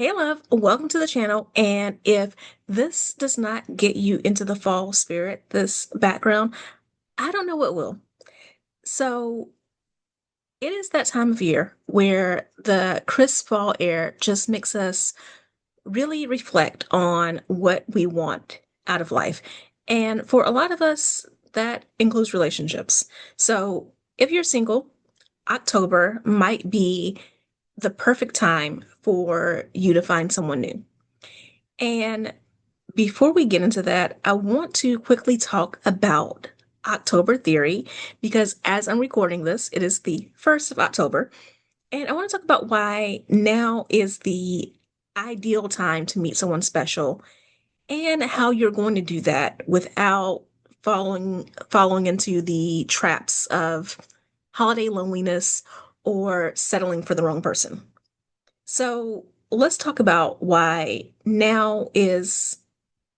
Hey love, welcome to the channel. And if this does not get you into the fall spirit, this background, I don't know what will. So it is that time of year where the crisp fall air just makes us really reflect on what we want out of life. And for a lot of us, that includes relationships. So if you're single, October might be the perfect time for you to find someone new. And before we get into that, I want to quickly talk about October theory because as I'm recording this, it is the 1st of October. And I want to talk about why now is the ideal time to meet someone special and how you're going to do that without falling into the traps of holiday loneliness or settling for the wrong person. So let's talk about why now is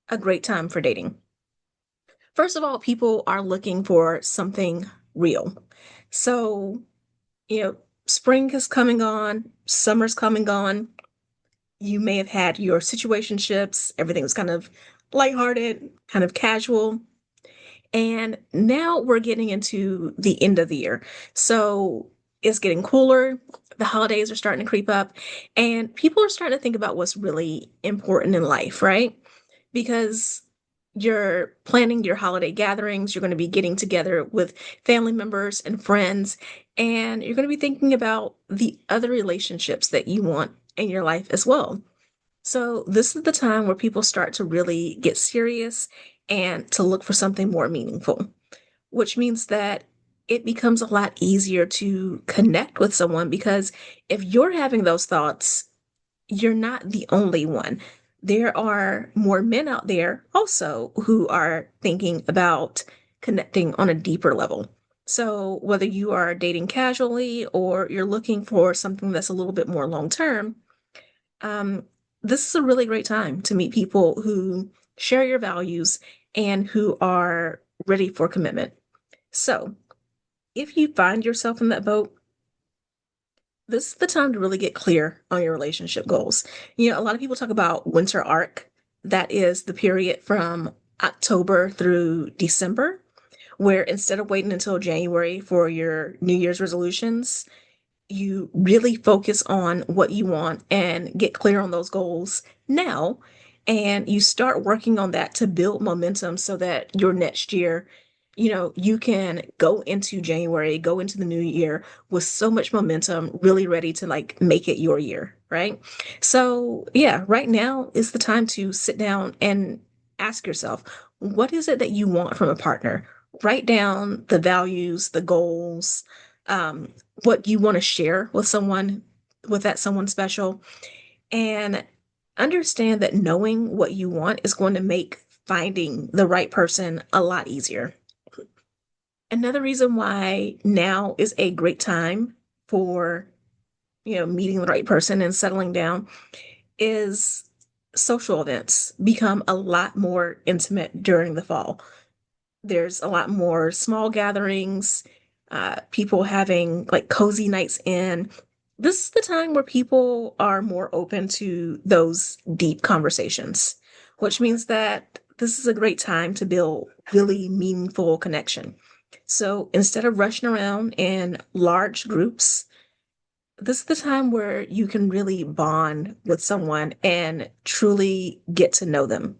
a great time for dating. First of all, people are looking for something real. So, you know, spring is coming on, summer's coming on. You may have had your situationships, everything was kind of lighthearted, kind of casual. And now we're getting into the end of the year. So it's getting cooler. The holidays are starting to creep up, and people are starting to think about what's really important in life, right? Because you're planning your holiday gatherings, you're going to be getting together with family members and friends, and you're going to be thinking about the other relationships that you want in your life as well. So, this is the time where people start to really get serious and to look for something more meaningful, which means that it becomes a lot easier to connect with someone because if you're having those thoughts, you're not the only one. There are more men out there also who are thinking about connecting on a deeper level. So, whether you are dating casually or you're looking for something that's a little bit more long term, um, this is a really great time to meet people who share your values and who are ready for commitment. So, if you find yourself in that boat, this is the time to really get clear on your relationship goals. A lot of people talk about winter arc. That is the period from October through December, where instead of waiting until January for your New Year's resolutions, you really focus on what you want and get clear on those goals now. And you start working on that to build momentum so that your next year, you can go into January, go into the new year with so much momentum, really ready to like make it your year, right? So, yeah, right now is the time to sit down and ask yourself, what is it that you want from a partner? Write down the values, the goals, what you want to share with someone, with that someone special, and understand that knowing what you want is going to make finding the right person a lot easier. Another reason why now is a great time for, meeting the right person and settling down is social events become a lot more intimate during the fall. There's a lot more small gatherings, people having like cozy nights in. This is the time where people are more open to those deep conversations, which means that this is a great time to build really meaningful connection. So instead of rushing around in large groups, this is the time where you can really bond with someone and truly get to know them.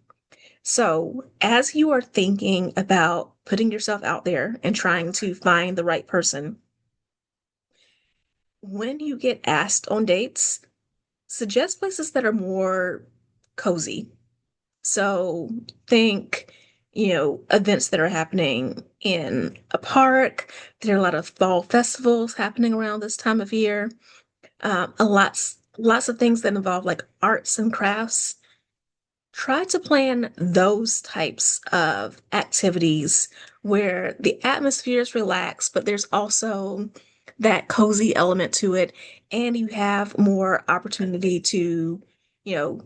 So, as you are thinking about putting yourself out there and trying to find the right person, when you get asked on dates, suggest places that are more cozy. So, think, events that are happening in a park. There are a lot of fall festivals happening around this time of year. Lots of things that involve like arts and crafts. Try to plan those types of activities where the atmosphere is relaxed, but there's also that cozy element to it, and you have more opportunity to, you know,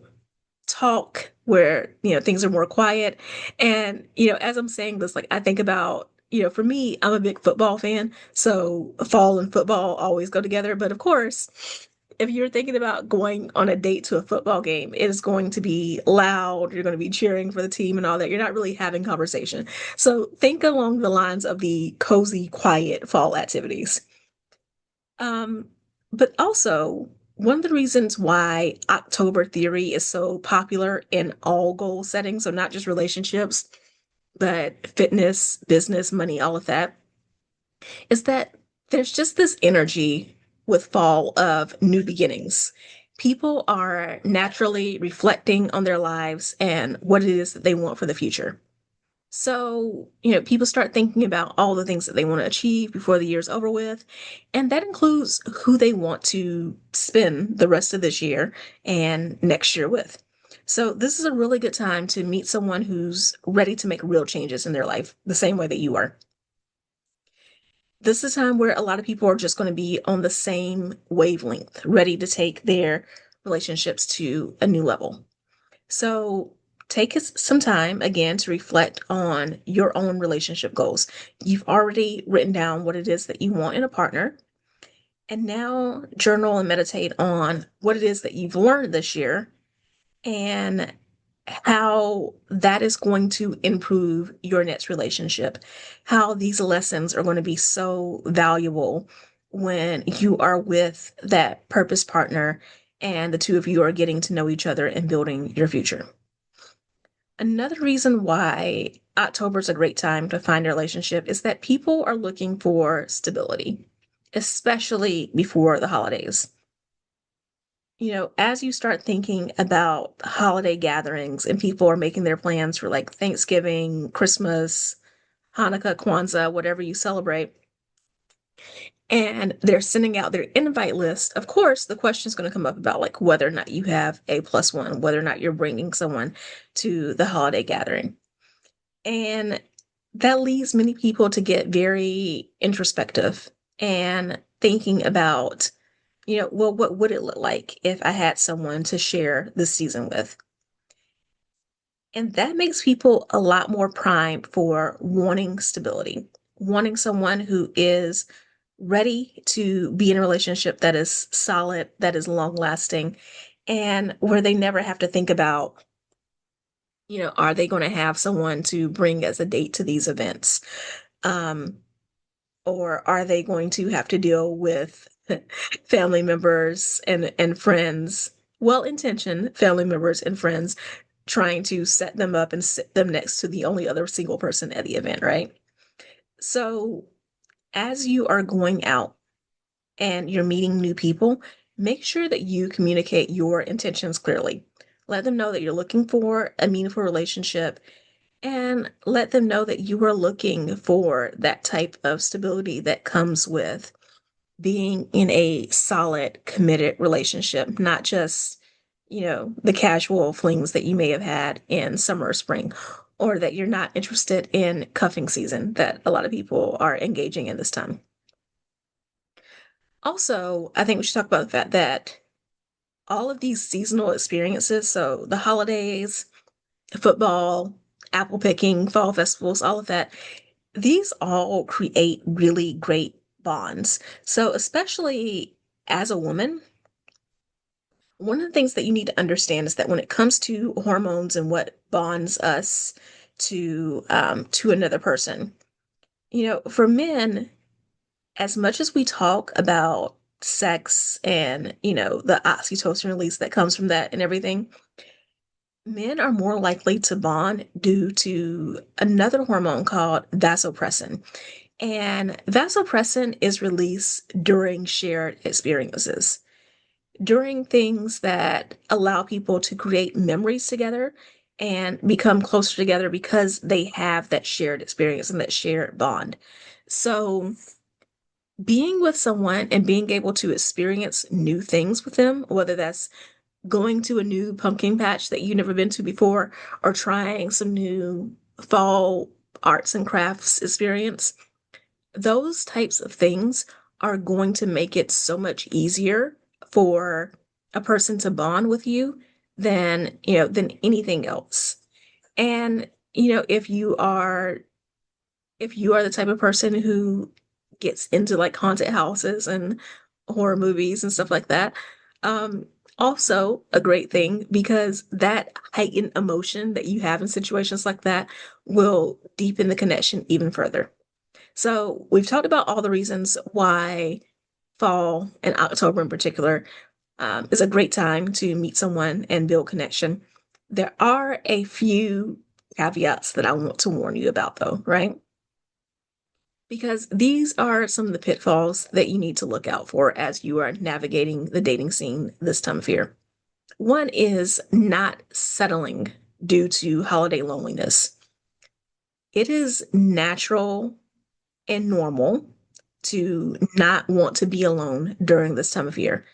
talk where, things are more quiet. And, as I'm saying this, like I think about, for me, I'm a big football fan, so fall and football always go together. But of course, If you're thinking about going on a date to a football game, it is going to be loud. You're going to be cheering for the team and all that. You're not really having conversation. So think along the lines of the cozy, quiet fall activities. Um, but also, one of the reasons why October theory is so popular in all goal settings, so not just relationships, but fitness, business, money, all of that, is that there's just this energy with fall of new beginnings. People are naturally reflecting on their lives and what it is that they want for the future. So, people start thinking about all the things that they want to achieve before the year's over with. And that includes who they want to spend the rest of this year and next year with. So, this is a really good time to meet someone who's ready to make real changes in their life, the same way that you are. This is a time where a lot of people are just going to be on the same wavelength, ready to take their relationships to a new level. So take some time again to reflect on your own relationship goals. You've already written down what it is that you want in a partner. And now journal and meditate on what it is that you've learned this year and how that is going to improve your next relationship, how these lessons are going to be so valuable when you are with that purpose partner and the two of you are getting to know each other and building your future. Another reason why October is a great time to find a relationship is that people are looking for stability, especially before the holidays. As you start thinking about holiday gatherings and people are making their plans for like Thanksgiving, Christmas, Hanukkah, Kwanzaa, whatever you celebrate, and they're sending out their invite list, of course, the question is going to come up about like whether or not you have a plus one, whether or not you're bringing someone to the holiday gathering. And that leads many people to get very introspective and thinking about, well, what would it look like if I had someone to share this season with? And that makes people a lot more primed for wanting stability, wanting someone who is ready to be in a relationship that is solid, that is long lasting, and where they never have to think about, are they going to have someone to bring as a date to these events? Um, or are they going to have to deal with family members and friends, well-intentioned family members and friends trying to set them up and sit them next to the only other single person at the event, right? So as you are going out and you're meeting new people, make sure that you communicate your intentions clearly. Let them know that you're looking for a meaningful relationship and let them know that you are looking for that type of stability that comes with being in a solid, committed relationship, not just, the casual flings that you may have had in summer or spring, or that you're not interested in cuffing season that a lot of people are engaging in this time. Also, I think we should talk about the fact that all of these seasonal experiences, so the holidays, football, apple picking, fall festivals, all of that, these all create really great bonds. So, especially as a woman, one of the things that you need to understand is that when it comes to hormones and what bonds us to another person, for men, as much as we talk about sex and the oxytocin release that comes from that and everything, men are more likely to bond due to another hormone called vasopressin. And vasopressin is released during shared experiences, during things that allow people to create memories together and become closer together because they have that shared experience and that shared bond. So, being with someone and being able to experience new things with them, whether that's going to a new pumpkin patch that you've never been to before or trying some new fall arts and crafts experience, those types of things are going to make it so much easier for a person to bond with you than anything else. And if you are the type of person who gets into like haunted houses and horror movies and stuff like that, Um, Also a great thing because that heightened emotion that you have in situations like that will deepen the connection even further. So we've talked about all the reasons why fall and October in particular is a great time to meet someone and build connection. There are a few caveats that I want to warn you about, though, right? Because these are some of the pitfalls that you need to look out for as you are navigating the dating scene this time of year. One is not settling due to holiday loneliness. It is natural and normal to not want to be alone during this time of year.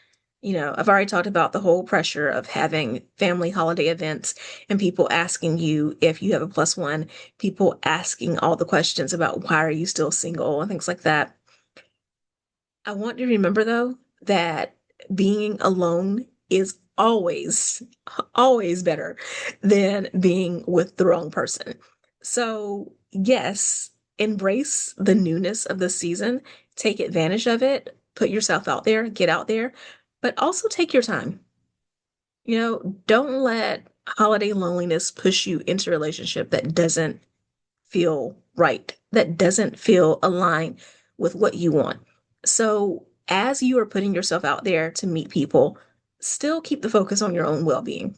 I've already talked about the whole pressure of having family holiday events and people asking you if you have a plus one, people asking all the questions about why are you still single and things like that. I want you to remember though that being alone is always better than being with the wrong person. So, yes, embrace the newness of the season, take advantage of it, put yourself out there, get out there, but also take your time. Don't let holiday loneliness push you into a relationship that doesn't feel right, that doesn't feel aligned with what you want. So, as you are putting yourself out there to meet people, still keep the focus on your own well being.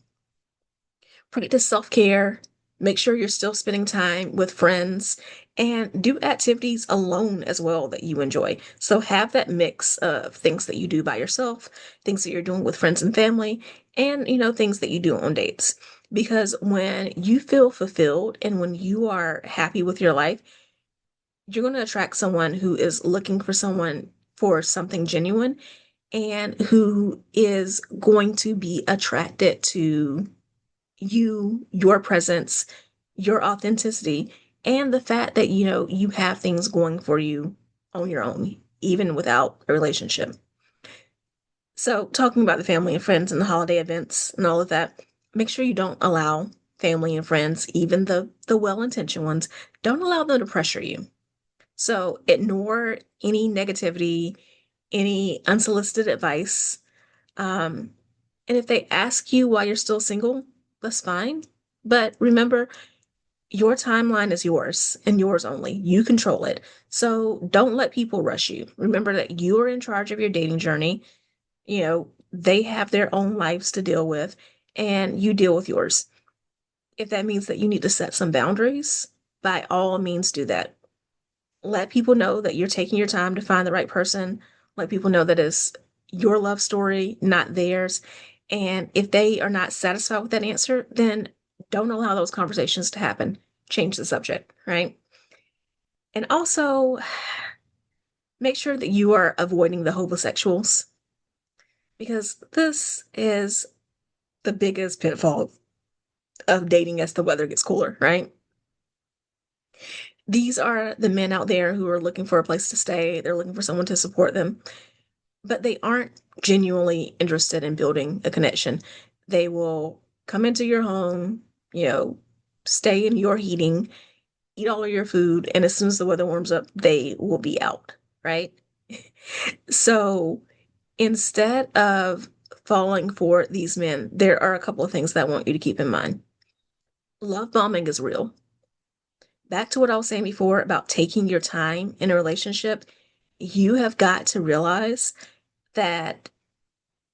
Practice self care, make sure you're still spending time with friends, and do activities alone as well that you enjoy. So, have that mix of things that you do by yourself, things that you're doing with friends and family, and things that you do on dates. Because when you feel fulfilled and when you are happy with your life, you're going to attract someone who is looking for someone for something genuine and who is going to be attracted to you, your presence, your authenticity, and the fact that you have things going for you on your own, even without a relationship. So, talking about the family and friends and the holiday events and all of that, make sure you don't allow family and friends, even the well-intentioned ones, don't allow them to pressure you. So ignore any negativity, any unsolicited advice. Um, and if they ask you why you're still single, that's fine. But remember, your timeline is yours and yours only. You control it. So don't let people rush you. Remember that you are in charge of your dating journey. They have their own lives to deal with, and you deal with yours. If that means that you need to set some boundaries, by all means do that. Let people know that you're taking your time to find the right person. Let people know that it's your love story, not theirs. And if they are not satisfied with that answer, then don't allow those conversations to happen. Change the subject, right? And also make sure that you are avoiding the hobosexuals because this is the biggest pitfall of dating as the weather gets cooler, right? These are the men out there who are looking for a place to stay. They're looking for someone to support them, but they aren't genuinely interested in building a connection. They will come into your home, you know, stay in your heating, eat all of your food, and as soon as the weather warms up, they will be out, right? So instead of falling for these men, there are a couple of things that I want you to keep in mind. Love bombing is real. Back to what I was saying before about taking your time in a relationship, you have got to realize that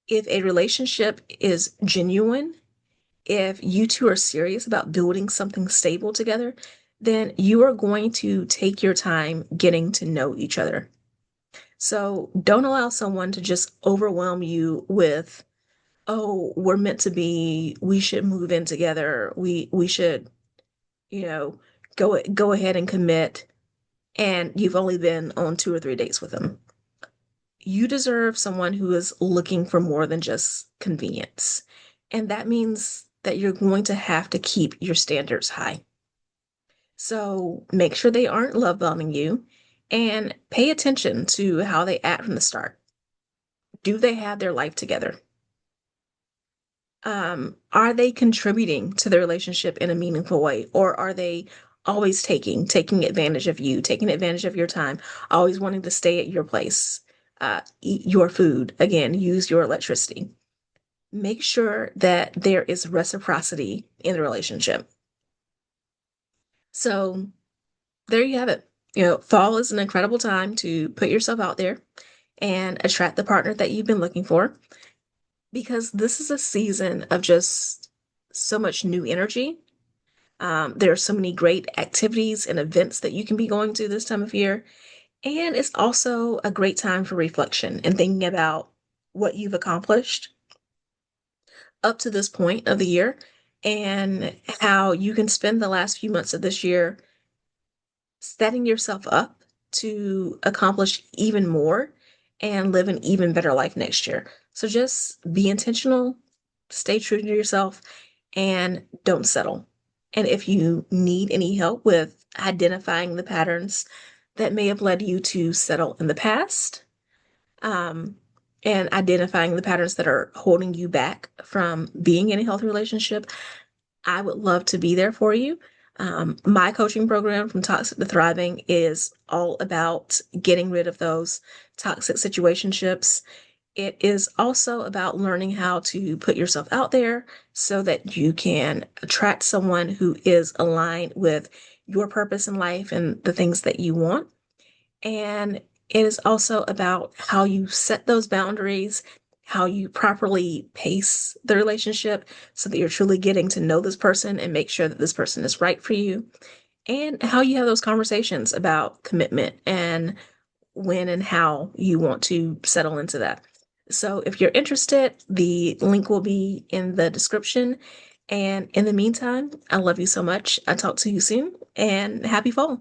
if a relationship is genuine, if you two are serious about building something stable together, then you are going to take your time getting to know each other. So don't allow someone to just overwhelm you with, oh, we're meant to be, we should move in together, we should, you know, go ahead and commit, and you've only been on 2 or 3 dates with them. You deserve someone who is looking for more than just convenience. And that means that you're going to have to keep your standards high. So make sure they aren't love bombing you and pay attention to how they act from the start. Do they have their life together? Are they contributing to the relationship in a meaningful way? Or are they always taking advantage of you, taking advantage of your time, always wanting to stay at your place, eat your food, again, use your electricity? make sure that there is reciprocity in the relationship. So there you have it. Fall is an incredible time to put yourself out there and attract the partner that you've been looking for, because this is a season of just so much new energy. There are so many great activities and events that you can be going to this time of year. And it's also a great time for reflection and thinking about what you've accomplished up to this point of the year and how you can spend the last few months of this year setting yourself up to accomplish even more and live an even better life next year. So just be intentional, stay true to yourself, and don't settle. And if you need any help with identifying the patterns that may have led you to settle in the past, um, and identifying the patterns that are holding you back from being in a healthy relationship, I would love to be there for you. My coaching program, From Toxic to Thriving, is all about getting rid of those toxic situationships. It is also about learning how to put yourself out there so that you can attract someone who is aligned with your purpose in life and the things that you want. And it is also about how you set those boundaries, how you properly pace the relationship so that you're truly getting to know this person and make sure that this person is right for you, and how you have those conversations about commitment and when and how you want to settle into that. So if you're interested, the link will be in the description. And in the meantime, I love you so much. I'll talk to you soon, and happy fall.